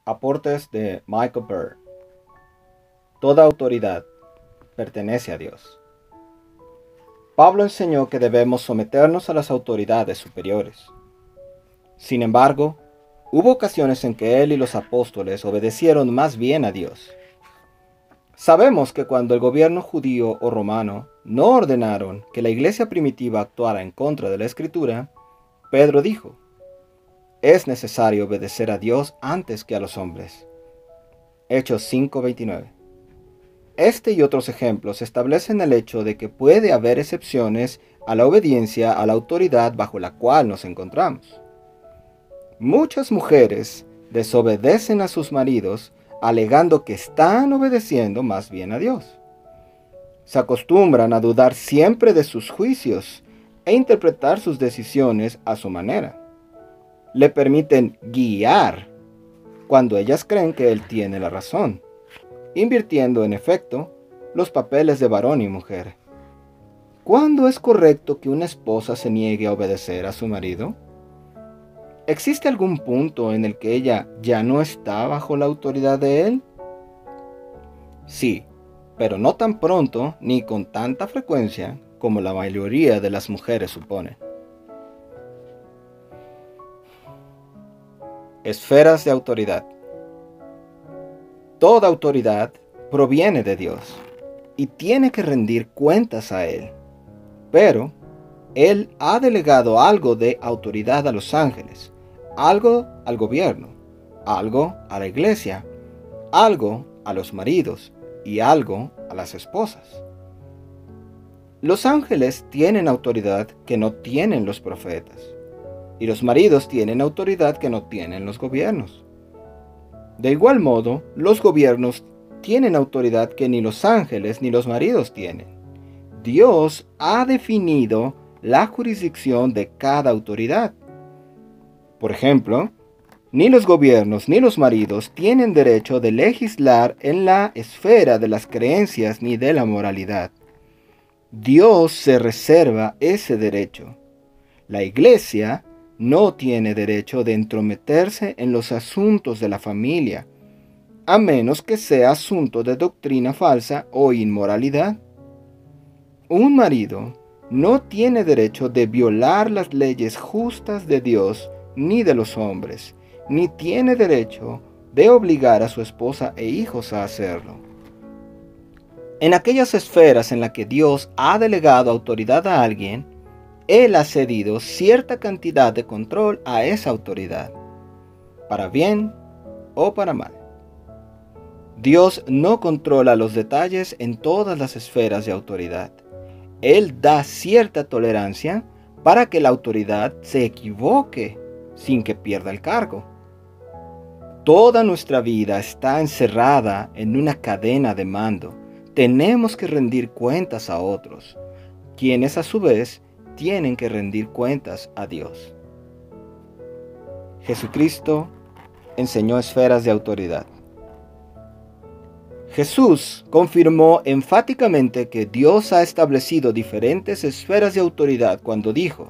Aportes de Michael Bird. Toda autoridad pertenece a Dios. Pablo enseñó que debemos someternos a las autoridades superiores. Sin embargo, hubo ocasiones en que él y los apóstoles obedecieron más bien a Dios. Sabemos que cuando el gobierno judío o romano no ordenaron que la iglesia primitiva actuara en contra de la Escritura, Pedro dijo: es necesario obedecer a Dios antes que a los hombres. Hechos 5:29. Este y otros ejemplos establecen el hecho de que puede haber excepciones a la obediencia a la autoridad bajo la cual nos encontramos. Muchas mujeres desobedecen a sus maridos alegando que están obedeciendo más bien a Dios. Se acostumbran a dudar siempre de sus juicios e interpretar sus decisiones a su manera. Le permiten guiar cuando ellas creen que él tiene la razón, invirtiendo en efecto los papeles de varón y mujer. ¿Cuándo es correcto que una esposa se niegue a obedecer a su marido? ¿Existe algún punto en el que ella ya no está bajo la autoridad de él? Sí, pero no tan pronto ni con tanta frecuencia como la mayoría de las mujeres suponen. Esferas de autoridad. Toda autoridad proviene de Dios y tiene que rendir cuentas a Él. Pero Él ha delegado algo de autoridad a los ángeles, algo al gobierno, algo a la iglesia, algo a los maridos y algo a las esposas. Los ángeles tienen autoridad que no tienen los profetas, y los maridos tienen autoridad que no tienen los gobiernos. De igual modo, los gobiernos tienen autoridad que ni los ángeles ni los maridos tienen. Dios ha definido la jurisdicción de cada autoridad. Por ejemplo, ni los gobiernos ni los maridos tienen derecho de legislar en la esfera de las creencias ni de la moralidad. Dios se reserva ese derecho. La iglesia no tiene derecho de entrometerse en los asuntos de la familia, a menos que sea asunto de doctrina falsa o inmoralidad. Un marido no tiene derecho de violar las leyes justas de Dios ni de los hombres, ni tiene derecho de obligar a su esposa e hijos a hacerlo. En aquellas esferas en las que Dios ha delegado autoridad a alguien, Él ha cedido cierta cantidad de control a esa autoridad, para bien o para mal. Dios no controla los detalles en todas las esferas de autoridad. Él da cierta tolerancia para que la autoridad se equivoque sin que pierda el cargo. Toda nuestra vida está encerrada en una cadena de mando. Tenemos que rendir cuentas a otros, quienes a su vez tienen que rendir cuentas a Dios. Jesucristo enseñó esferas de autoridad. Jesús confirmó enfáticamente que Dios ha establecido diferentes esferas de autoridad cuando dijo: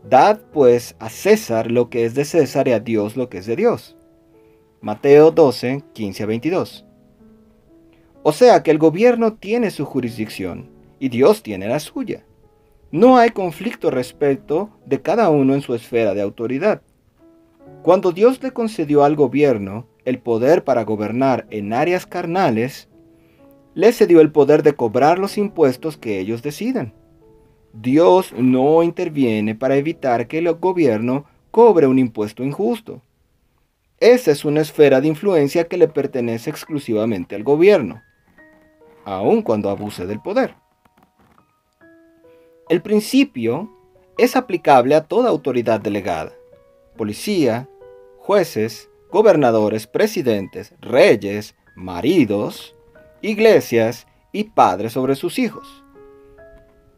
dad pues a César lo que es de César y a Dios lo que es de Dios. Mateo 12, 15-22. O sea que el gobierno tiene su jurisdicción y Dios tiene la suya. No hay conflicto respecto de cada uno en su esfera de autoridad. Cuando Dios le concedió al gobierno el poder para gobernar en áreas carnales, le cedió el poder de cobrar los impuestos que ellos decidan. Dios no interviene para evitar que el gobierno cobre un impuesto injusto. Esa es una esfera de influencia que le pertenece exclusivamente al gobierno, aun cuando abuse del poder. El principio es aplicable a toda autoridad delegada: policía, jueces, gobernadores, presidentes, reyes, maridos, iglesias y padres sobre sus hijos.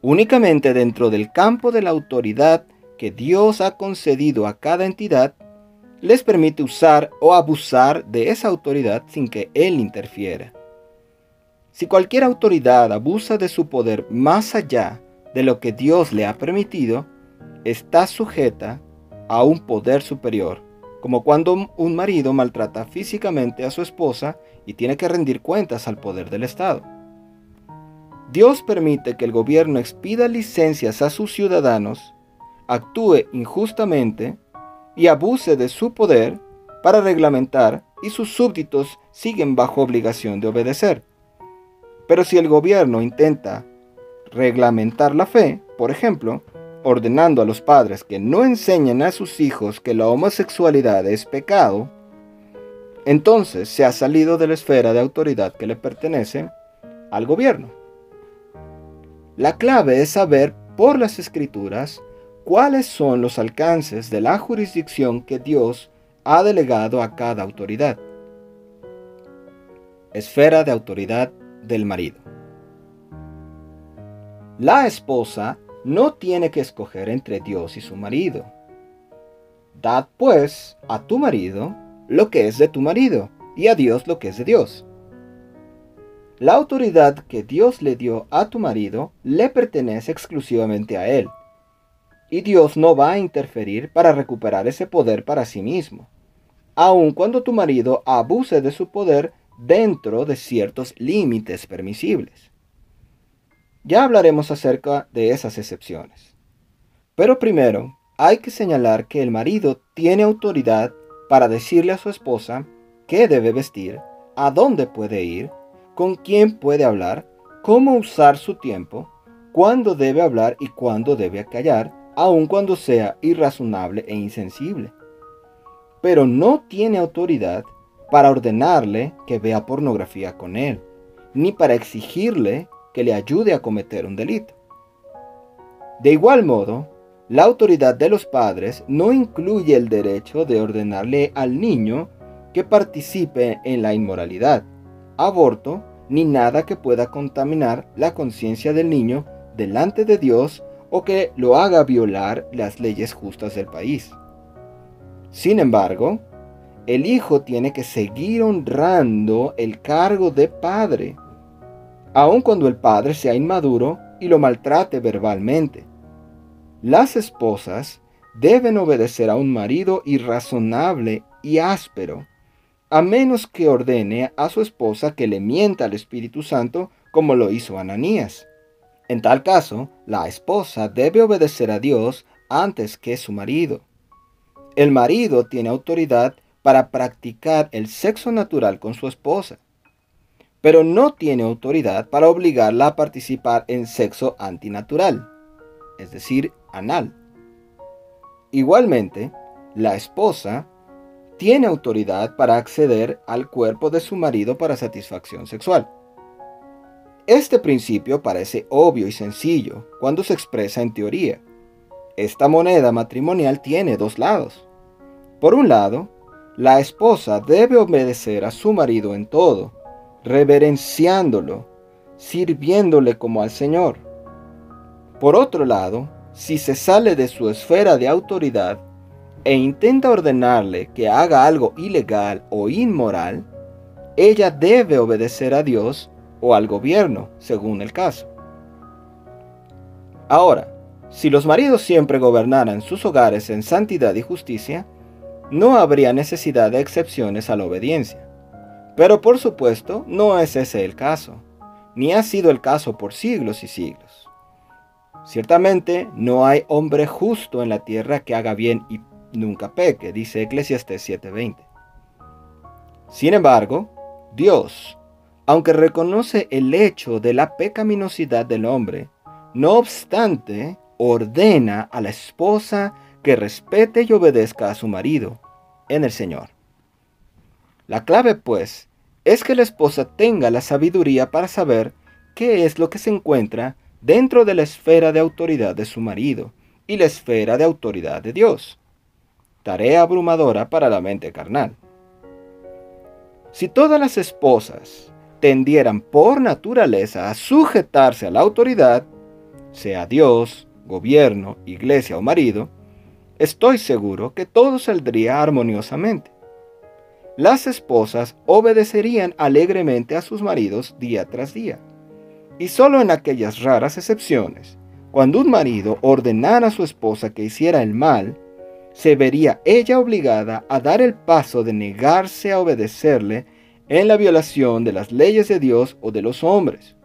Únicamente dentro del campo de la autoridad que Dios ha concedido a cada entidad, les permite usar o abusar de esa autoridad sin que Él interfiera. Si cualquier autoridad abusa de su poder más allá de lo que Dios le ha permitido, está sujeta a un poder superior, como cuando un marido maltrata físicamente a su esposa y tiene que rendir cuentas al poder del Estado. Dios permite que el gobierno expida licencias a sus ciudadanos, actúe injustamente y abuse de su poder para reglamentar, y sus súbditos siguen bajo obligación de obedecer. Pero si el gobierno intenta reglamentar la fe, por ejemplo, ordenando a los padres que no enseñen a sus hijos que la homosexualidad es pecado, entonces se ha salido de la esfera de autoridad que le pertenece al gobierno. La clave es saber por las Escrituras cuáles son los alcances de la jurisdicción que Dios ha delegado a cada autoridad. Esfera de autoridad del marido. La esposa no tiene que escoger entre Dios y su marido. Dad pues a tu marido lo que es de tu marido, y a Dios lo que es de Dios. La autoridad que Dios le dio a tu marido le pertenece exclusivamente a él, y Dios no va a interferir para recuperar ese poder para sí mismo, aun cuando tu marido abuse de su poder dentro de ciertos límites permisibles. Ya hablaremos acerca de esas excepciones. Pero primero, hay que señalar que el marido tiene autoridad para decirle a su esposa qué debe vestir, a dónde puede ir, con quién puede hablar, cómo usar su tiempo, cuándo debe hablar y cuándo debe callar, aun cuando sea irrazonable e insensible. Pero no tiene autoridad para ordenarle que vea pornografía con él, ni para exigirle que le ayude a cometer un delito. De igual modo, la autoridad de los padres no incluye el derecho de ordenarle al niño que participe en la inmoralidad, aborto, ni nada que pueda contaminar la conciencia del niño delante de Dios o que lo haga violar las leyes justas del país. Sin embargo, el hijo tiene que seguir honrando el cargo de padre, aun cuando el padre sea inmaduro y lo maltrate verbalmente. Las esposas deben obedecer a un marido irrazonable y áspero, a menos que ordene a su esposa que le mienta al Espíritu Santo como lo hizo Ananías. En tal caso, la esposa debe obedecer a Dios antes que su marido. El marido tiene autoridad para practicar el sexo natural con su esposa, pero no tiene autoridad para obligarla a participar en sexo antinatural, es decir, anal. Igualmente, la esposa tiene autoridad para acceder al cuerpo de su marido para satisfacción sexual. Este principio parece obvio y sencillo cuando se expresa en teoría. Esta moneda matrimonial tiene dos lados. Por un lado, la esposa debe obedecer a su marido en todo, reverenciándolo, sirviéndole como al Señor. Por otro lado, si se sale de su esfera de autoridad e intenta ordenarle que haga algo ilegal o inmoral, ella debe obedecer a Dios o al gobierno, según el caso. Ahora, si los maridos siempre gobernaran sus hogares en santidad y justicia, no habría necesidad de excepciones a la obediencia. Pero por supuesto, no es ese el caso, ni ha sido el caso por siglos y siglos. Ciertamente, no hay hombre justo en la tierra que haga bien y nunca peque, dice Eclesiastés 7:20. Sin embargo, Dios, aunque reconoce el hecho de la pecaminosidad del hombre, no obstante, ordena a la esposa que respete y obedezca a su marido en el Señor. La clave, pues, es que la esposa tenga la sabiduría para saber qué es lo que se encuentra dentro de la esfera de autoridad de su marido y la esfera de autoridad de Dios. Tarea abrumadora para la mente carnal. Si todas las esposas tendieran por naturaleza a sujetarse a la autoridad, sea Dios, gobierno, iglesia o marido, estoy seguro que todo saldría armoniosamente. Las esposas obedecerían alegremente a sus maridos día tras día. Y solo en aquellas raras excepciones, cuando un marido ordenara a su esposa que hiciera el mal, se vería ella obligada a dar el paso de negarse a obedecerle en la violación de las leyes de Dios o de los hombres.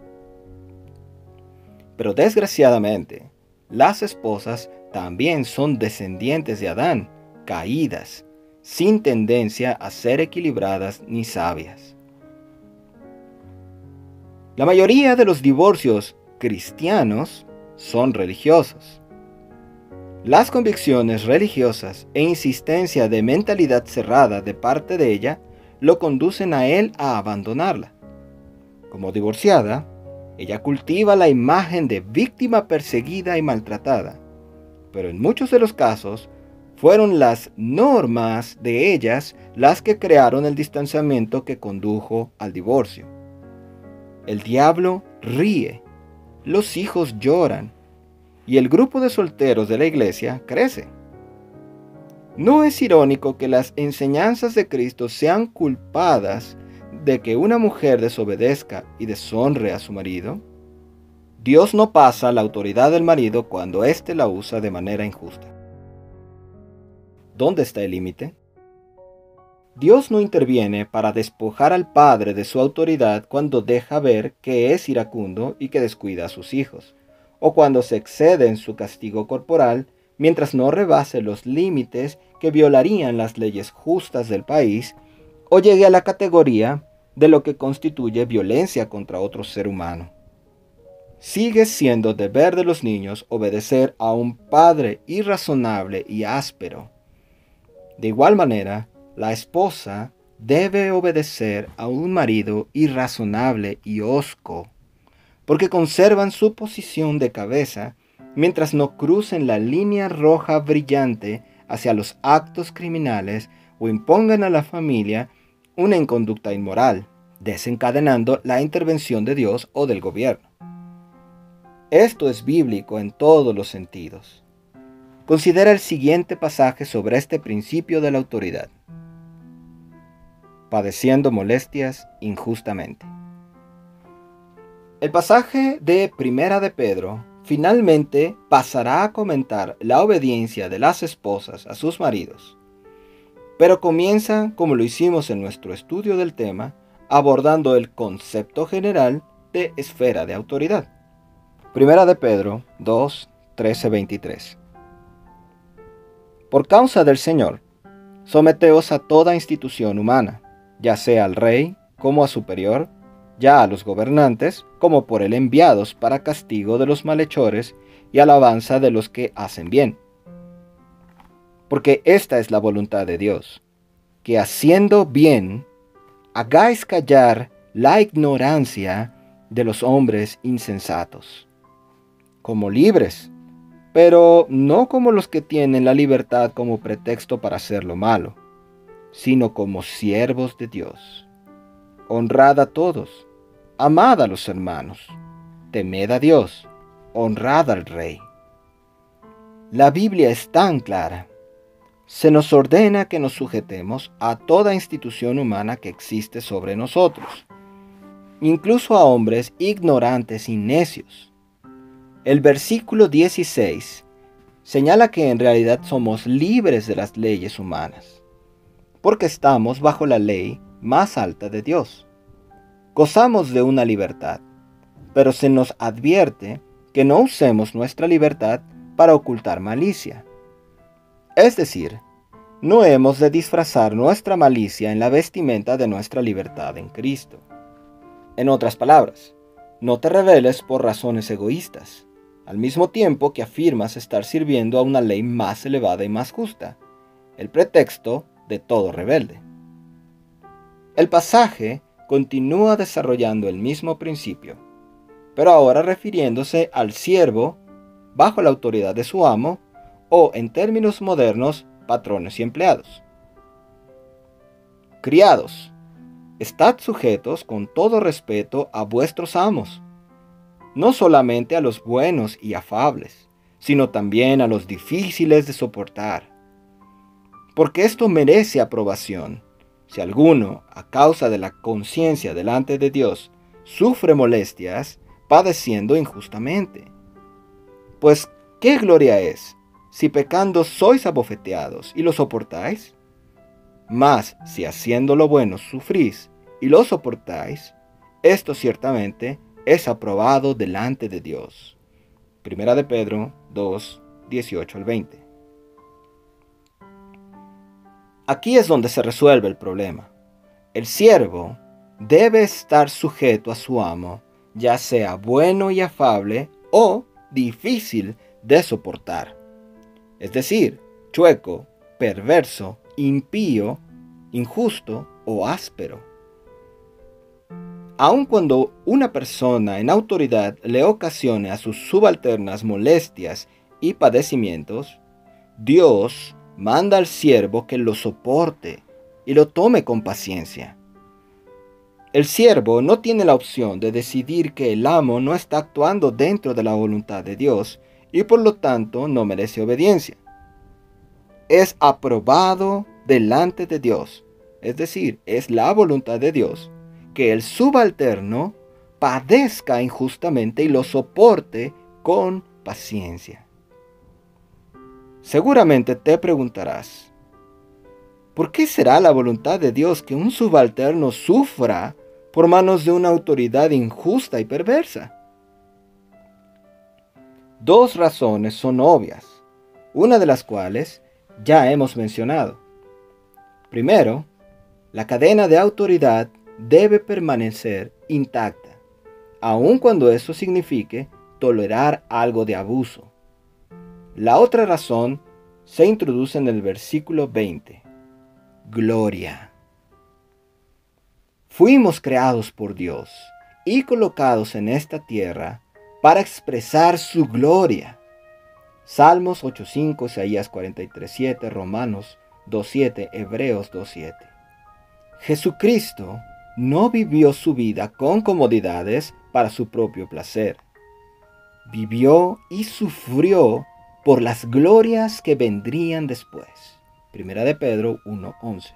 Pero desgraciadamente, las esposas también son descendientes de Adán, caídas, sin tendencia a ser equilibradas ni sabias. La mayoría de los divorcios cristianos son religiosos. Las convicciones religiosas e insistencia de mentalidad cerrada de parte de ella lo conducen a él a abandonarla. Como divorciada, ella cultiva la imagen de víctima perseguida y maltratada, pero en muchos de los casos fueron las normas de ellas las que crearon el distanciamiento que condujo al divorcio. El diablo ríe, los hijos lloran y el grupo de solteros de la iglesia crece. ¿No es irónico que las enseñanzas de Cristo sean culpadas de que una mujer desobedezca y deshonre a su marido? Dios no pasa la autoridad del marido cuando éste la usa de manera injusta. ¿Dónde está el límite? Dios no interviene para despojar al padre de su autoridad cuando deja ver que es iracundo y que descuida a sus hijos, o cuando se excede en su castigo corporal mientras no rebase los límites que violarían las leyes justas del país o llegue a la categoría de lo que constituye violencia contra otro ser humano. Sigue siendo deber de los niños obedecer a un padre irrazonable y áspero. De igual manera, la esposa debe obedecer a un marido irrazonable y hosco, porque conservan su posición de cabeza mientras no crucen la línea roja brillante hacia los actos criminales o impongan a la familia una conducta inmoral, desencadenando la intervención de Dios o del gobierno. Esto es bíblico en todos los sentidos. Considera el siguiente pasaje sobre este principio de la autoridad. Padeciendo molestias injustamente. El pasaje de Primera de Pedro finalmente pasará a comentar la obediencia de las esposas a sus maridos, pero comienza, como lo hicimos en nuestro estudio del tema, abordando el concepto general de esfera de autoridad. Primera de Pedro 2, 13-23. Por causa del Señor, someteos a toda institución humana, ya sea al rey como a superior, ya a los gobernantes como por él enviados para castigo de los malhechores y alabanza de los que hacen bien. Porque esta es la voluntad de Dios, que haciendo bien, hagáis callar la ignorancia de los hombres insensatos, como libres, pero no como los que tienen la libertad como pretexto para hacer lo malo, sino como siervos de Dios. Honrad a todos, amad a los hermanos, temed a Dios, honrad al Rey. La Biblia es tan clara. Se nos ordena que nos sujetemos a toda institución humana que existe sobre nosotros, incluso a hombres ignorantes y necios. El versículo 16 señala que en realidad somos libres de las leyes humanas, porque estamos bajo la ley más alta de Dios. Gozamos de una libertad, pero se nos advierte que no usemos nuestra libertad para ocultar malicia. Es decir, no hemos de disfrazar nuestra malicia en la vestimenta de nuestra libertad en Cristo. En otras palabras, no te rebeles por razones egoístas, al mismo tiempo que afirmas estar sirviendo a una ley más elevada y más justa, el pretexto de todo rebelde. El pasaje continúa desarrollando el mismo principio, pero ahora refiriéndose al siervo bajo la autoridad de su amo, o en términos modernos, patrones y empleados. Criados, estad sujetos con todo respeto a vuestros amos, no solamente a los buenos y afables, sino también a los difíciles de soportar. Porque esto merece aprobación. Si alguno, a causa de la conciencia delante de Dios, sufre molestias, padeciendo injustamente. Pues, ¿qué gloria es si pecando sois abofeteados y lo soportáis? Mas si haciendo lo bueno sufrís y lo soportáis, esto ciertamente es aprobado delante de Dios. Primera de Pedro 2, 18 al 20. Aquí es donde se resuelve el problema. El siervo debe estar sujeto a su amo, ya sea bueno y afable o difícil de soportar. Es decir, chueco, perverso, impío, injusto o áspero. Aun cuando una persona en autoridad le ocasione a sus subalternas molestias y padecimientos, Dios manda al siervo que lo soporte y lo tome con paciencia. El siervo no tiene la opción de decidir que el amo no está actuando dentro de la voluntad de Dios y por lo tanto no merece obediencia. Es aprobado delante de Dios, es decir, es la voluntad de Dios que el subalterno padezca injustamente y lo soporte con paciencia. Seguramente te preguntarás, ¿por qué será la voluntad de Dios que un subalterno sufra por manos de una autoridad injusta y perversa? Dos razones son obvias, una de las cuales ya hemos mencionado. Primero, la cadena de autoridad debe permanecer intacta, aun cuando eso signifique tolerar algo de abuso. La otra razón se introduce en el versículo 20. Gloria. Fuimos creados por Dios y colocados en esta tierra para expresar su gloria. Salmos 8:5, Isaías 43:7, Romanos 2:7, Hebreos 2:7. Jesucristo no vivió su vida con comodidades para su propio placer. Vivió y sufrió por las glorias que vendrían después. Primera de Pedro 1:11.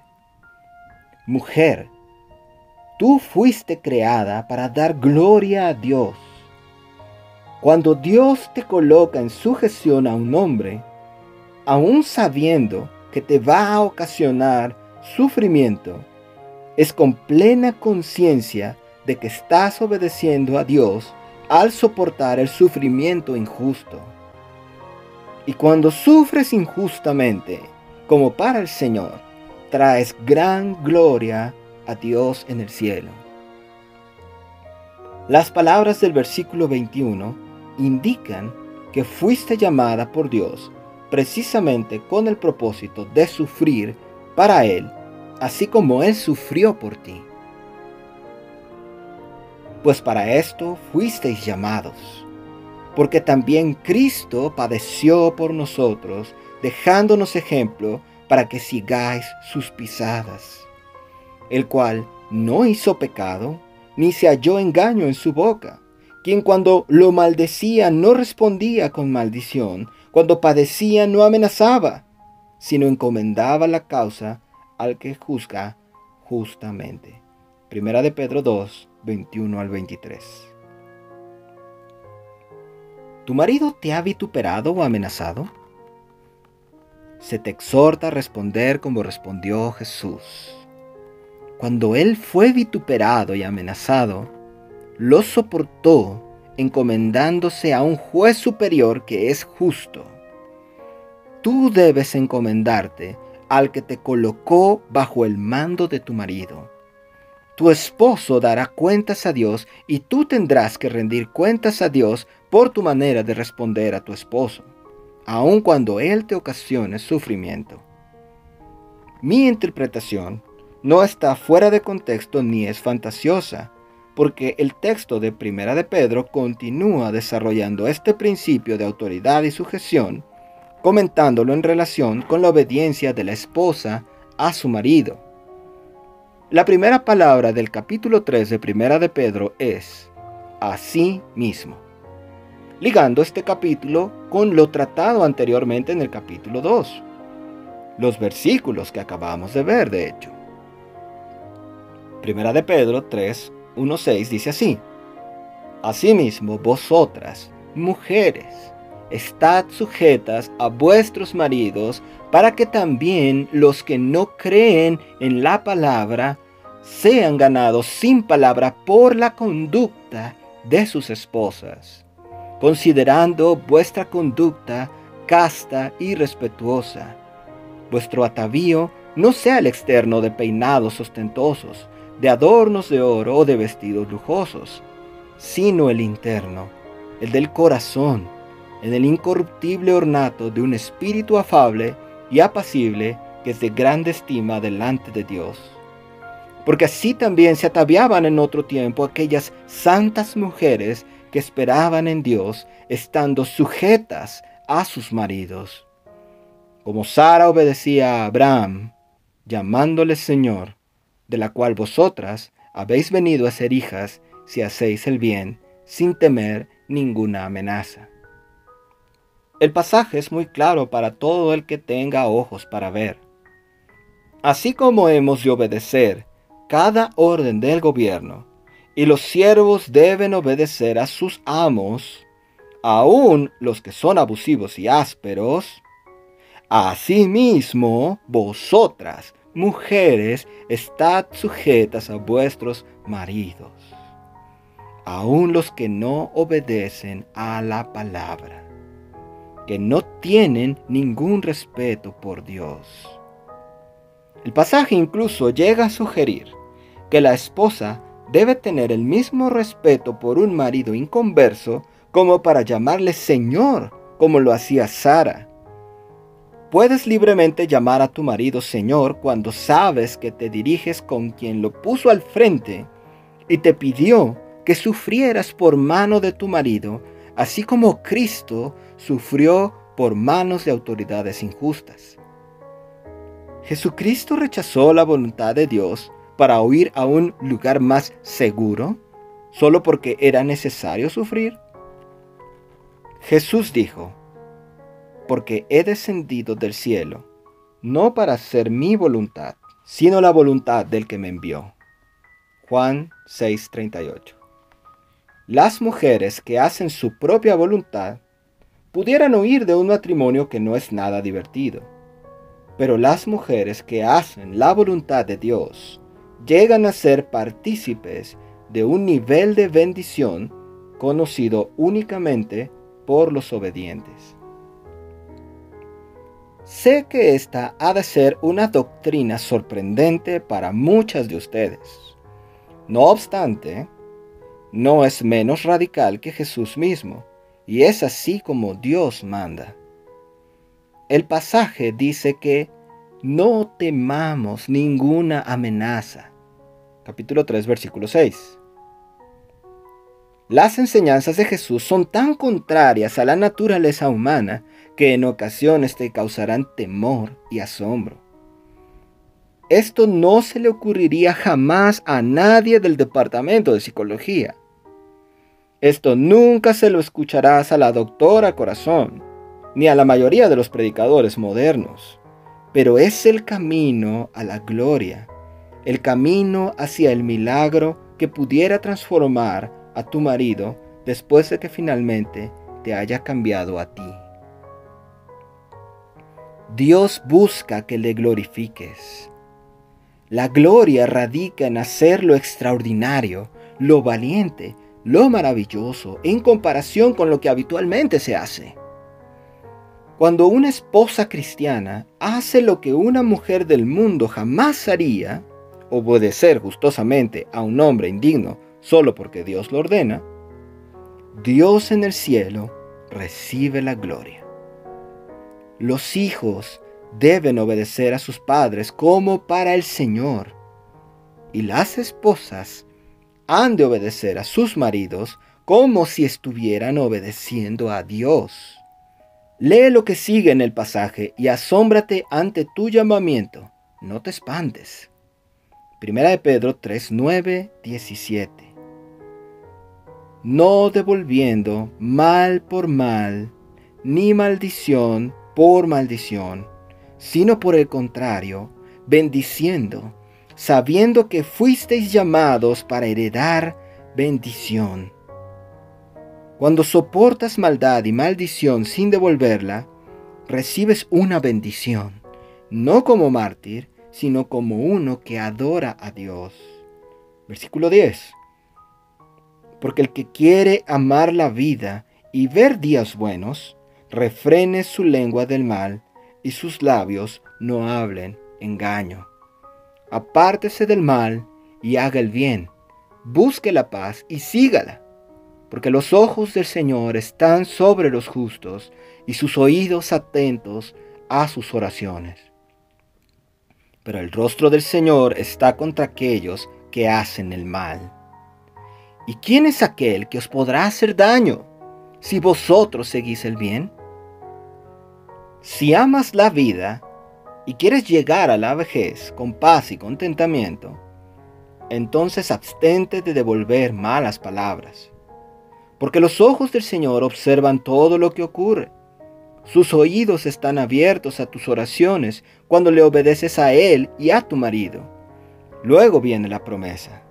Mujer, tú fuiste creada para dar gloria a Dios. Cuando Dios te coloca en sujeción a un hombre, aun sabiendo que te va a ocasionar sufrimiento, es con plena conciencia de que estás obedeciendo a Dios al soportar el sufrimiento injusto. Y cuando sufres injustamente, como para el Señor, traes gran gloria a Dios en el cielo. Las palabras del versículo 21 indican que fuiste llamada por Dios precisamente con el propósito de sufrir para Él, así como Él sufrió por ti. Pues para esto fuisteis llamados, porque también Cristo padeció por nosotros, dejándonos ejemplo para que sigáis sus pisadas, el cual no hizo pecado, ni se halló engaño en su boca, quien cuando lo maldecía no respondía con maldición, cuando padecía no amenazaba, sino encomendaba la causa al que juzga justamente. Primera de Pedro 2, 21 al 23. ¿Tu marido te ha vituperado o amenazado? Se te exhorta a responder como respondió Jesús. Cuando él fue vituperado y amenazado, lo soportó encomendándose a un juez superior que es justo. Tú debes encomendarte al que te colocó bajo el mando de tu marido. Tu esposo dará cuentas a Dios y tú tendrás que rendir cuentas a Dios por tu manera de responder a tu esposo, aun cuando él te ocasione sufrimiento. Mi interpretación no está fuera de contexto ni es fantasiosa, porque el texto de Primera de Pedro continúa desarrollando este principio de autoridad y sujeción, comentándolo en relación con la obediencia de la esposa a su marido. La primera palabra del capítulo 3 de Primera de Pedro es así mismo, ligando este capítulo con lo tratado anteriormente en el capítulo 2, los versículos que acabamos de ver, de hecho. Primera de Pedro 3, 1-6 dice así: Asimismo, vosotras, mujeres, estad sujetas a vuestros maridos, para que también los que no creen en la palabra sean ganados sin palabra por la conducta de sus esposas, considerando vuestra conducta casta y respetuosa. Vuestro atavío no sea el externo de peinados ostentosos, de adornos de oro o de vestidos lujosos, sino el interno, el del corazón, en el incorruptible ornato de un espíritu afable y apacible que es de grande estima delante de Dios. Porque así también se ataviaban en otro tiempo aquellas santas mujeres que esperaban en Dios, estando sujetas a sus maridos. Como Sara obedecía a Abraham, llamándole Señor, de la cual vosotras habéis venido a ser hijas si hacéis el bien, sin temer ninguna amenaza. El pasaje es muy claro para todo el que tenga ojos para ver. Así como hemos de obedecer cada orden del gobierno, y los siervos deben obedecer a sus amos, aun los que son abusivos y ásperos, asimismo vosotras, mujeres, estad sujetas a vuestros maridos, aun los que no obedecen a la palabra, que no tienen ningún respeto por Dios. El pasaje incluso llega a sugerir que la esposa debe tener el mismo respeto por un marido inconverso como para llamarle Señor, como lo hacía Sara. Puedes libremente llamar a tu marido Señor cuando sabes que te diriges con quien lo puso al frente y te pidió que sufrieras por mano de tu marido, así como Cristo sufrió por manos de autoridades injustas. ¿Jesucristo rechazó la voluntad de Dios para huir a un lugar más seguro, solo porque era necesario sufrir? Jesús dijo: porque he descendido del cielo, no para hacer mi voluntad, sino la voluntad del que me envió. Juan 6:38. Las mujeres que hacen su propia voluntad pudieran huir de un matrimonio que no es nada divertido. Pero las mujeres que hacen la voluntad de Dios llegan a ser partícipes de un nivel de bendición conocido únicamente por los obedientes. Sé que esta ha de ser una doctrina sorprendente para muchas de ustedes. No obstante, no es menos radical que Jesús mismo, y es así como Dios manda. El pasaje dice que no temamos ninguna amenaza. Capítulo 3, versículo 6. Las enseñanzas de Jesús son tan contrarias a la naturaleza humana que en ocasiones te causarán temor y asombro. Esto no se le ocurriría jamás a nadie del departamento de psicología. Esto nunca se lo escucharás a la doctora Corazón, ni a la mayoría de los predicadores modernos. Pero es el camino a la gloria, el camino hacia el milagro que pudiera transformar a tu marido después de que finalmente te haya cambiado a ti. Dios busca que le glorifiques. La gloria radica en hacer lo extraordinario, lo valiente, lo maravilloso en comparación con lo que habitualmente se hace. Cuando una esposa cristiana hace lo que una mujer del mundo jamás haría, obedecer gustosamente a un hombre indigno solo porque Dios lo ordena, Dios en el cielo recibe la gloria. Los hijos deben obedecer a sus padres como para el Señor, y las esposas han de obedecer a sus maridos como si estuvieran obedeciendo a Dios. Lee lo que sigue en el pasaje y asómbrate ante tu llamamiento. No te espantes. Primera de Pedro 3, 9, 17. No devolviendo mal por mal, ni maldición por maldición, sino por el contrario, bendiciendo, sabiendo que fuisteis llamados para heredar bendición. Cuando soportas maldad y maldición sin devolverla, recibes una bendición, no como mártir, sino como uno que adora a Dios. Versículo 10. Porque el que quiere amar la vida y ver días buenos, refrene su lengua del mal y sus labios no hablen engaño. Apártese del mal y haga el bien, busque la paz y sígala, porque los ojos del Señor están sobre los justos y sus oídos atentos a sus oraciones. Pero el rostro del Señor está contra aquellos que hacen el mal. ¿Y quién es aquel que os podrá hacer daño si vosotros seguís el bien? Si amas la vida y quieres llegar a la vejez con paz y contentamiento, entonces abstente de devolver malas palabras. Porque los ojos del Señor observan todo lo que ocurre. Sus oídos están abiertos a tus oraciones cuando le obedeces a Él y a tu marido. Luego viene la promesa.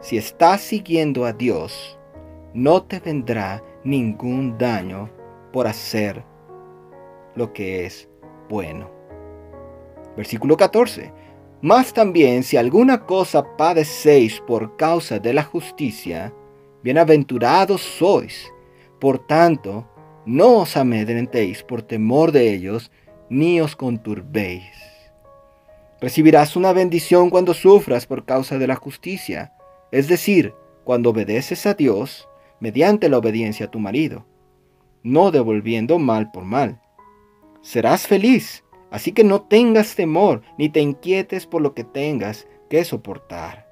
Si estás siguiendo a Dios, no te vendrá ningún daño por hacer lo que es bueno. Versículo 14. Mas también si alguna cosa padecéis por causa de la justicia, bienaventurados sois. Por tanto, no os amedrentéis por temor de ellos, ni os conturbéis. Recibirás una bendición cuando sufras por causa de la justicia, es decir, cuando obedeces a Dios mediante la obediencia a tu marido, no devolviendo mal por mal. Serás feliz, así que no tengas temor ni te inquietes por lo que tengas que soportar.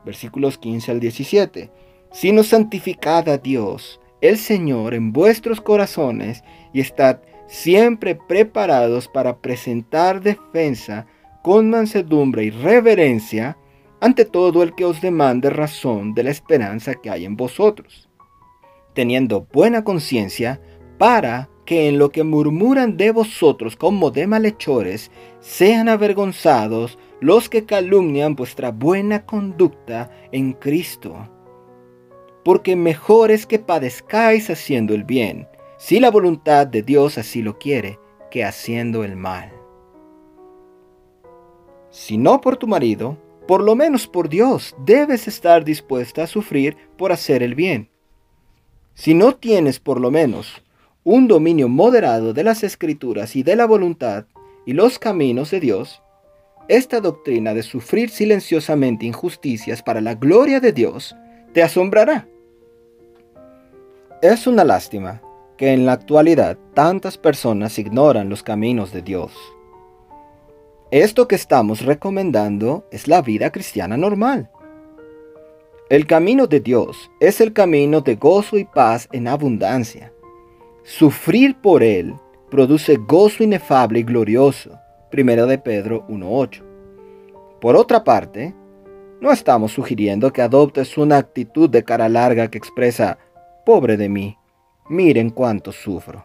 Versículos 15 al 17. Sino santificad a Dios, el Señor, en vuestros corazones y estad siempre preparados para presentar defensa con mansedumbre y reverencia ante todo el que os demande razón de la esperanza que hay en vosotros, teniendo buena conciencia, para que en lo que murmuran de vosotros como de malhechores, sean avergonzados los que calumnian vuestra buena conducta en Cristo. Porque mejor es que padezcáis haciendo el bien, si la voluntad de Dios así lo quiere, que haciendo el mal. Si no por tu marido, por lo menos por Dios, debes estar dispuesta a sufrir por hacer el bien. Si no tienes por lo menos un dominio moderado de las Escrituras y de la voluntad y los caminos de Dios, esta doctrina de sufrir silenciosamente injusticias para la gloria de Dios te asombrará. Es una lástima que en la actualidad tantas personas ignoran los caminos de Dios. Esto que estamos recomendando es la vida cristiana normal. El camino de Dios es el camino de gozo y paz en abundancia. Sufrir por Él produce gozo inefable y glorioso. 1 de Pedro 1:8. Por otra parte, no estamos sugiriendo que adoptes una actitud de cara larga que expresa, pobre de mí, miren cuánto sufro,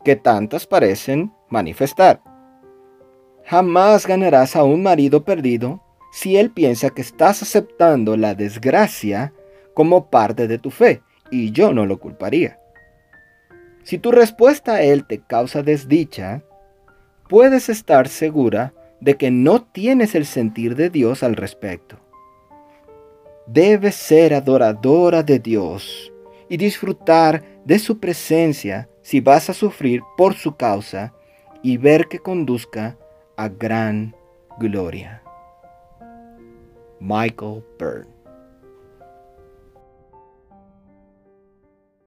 que tantas parecen manifestar. Jamás ganarás a un marido perdido si él piensa que estás aceptando la desgracia como parte de tu fe, y yo no lo culparía. Si tu respuesta a él te causa desdicha, puedes estar segura de que no tienes el sentir de Dios al respecto. Debes ser adoradora de Dios y disfrutar de su presencia si vas a sufrir por su causa y ver que conduzca a gran gloria. Michael Byrne.